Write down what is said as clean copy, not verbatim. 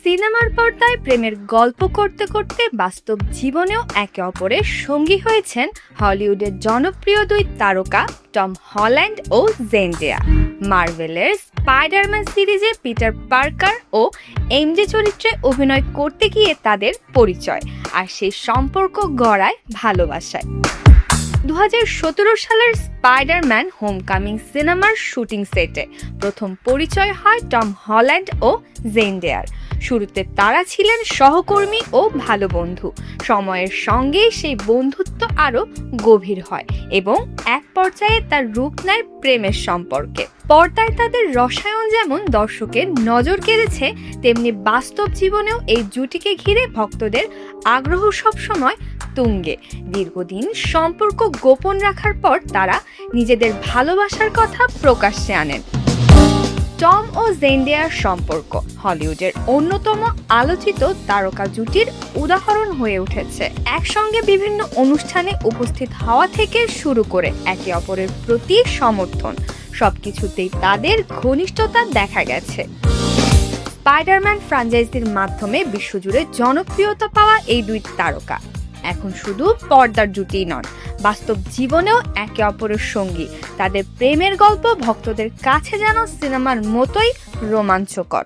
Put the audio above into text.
সিনেমার পর্দায় প্রেমের গল্প করতে করতে বাস্তব জীবনেও একে অপরের সঙ্গী হয়েছেন হলিউডের জনপ্রিয় দুই তারকা টম হল্যান্ড ও জেন্ডেয়া। মার্ভেলের স্পাইডারম্যান সিরিজে পিটার পার্কার ও এমজে চরিত্রে অভিনয় করতে গিয়ে তাদের পরিচয়, আর সেই সম্পর্ক গড়ায় ভালোবাসায়। 2017 সালের স্পাইডারম্যান হোমকামিং সিনেমার শুটিং সেটে প্রথম পরিচয় হয় টম হল্যান্ড ও জেন্ডেয়ার। শুরুতে তারা ছিলেন সহকর্মী ও ভালো বন্ধু। সময়ের সঙ্গে সেই বন্ধুত্ব আরও গভীর হয় এবং এক পর্যায়ে তার রূপ নেয় প্রেমের সম্পর্কে। পর্দায় তাদের রসায়ন যেমন দর্শকের নজর কেড়েছে, তেমনি বাস্তব জীবনেও এই জুটিকে ঘিরে ভক্তদের আগ্রহ সবসময় তুঙ্গে। দীর্ঘদিন সম্পর্ক গোপন রাখার পর তারা নিজেদের ভালোবাসার কথা প্রকাশ্যে আনেন। টম ও জেন্ডেয়ার সম্পর্ক হলিউডের অন্যতম আলোচিত তারকা জুটির উদাহরণ হয়ে উঠেছে। একসঙ্গে বিভিন্ন অনুষ্ঠানে উপস্থিত হওয়া থেকে শুরু করে একে অপরের প্রতি সমর্থন, সবকিছুতেই তাদের ঘনিষ্ঠতা দেখা গেছে। স্পাইডারম্যান ফ্র্যাঞ্চাইজির মাধ্যমে বিশ্বজুড়ে জনপ্রিয়তা পাওয়া এই দুই তারকা এখন শুধু পর্দার জুটিই নন, বাস্তব জীবনেও একে অপরের সঙ্গী। তাদের প্রেমের গল্প ভক্তদের কাছে যেন সিনেমার মতোই রোমাঞ্চকর।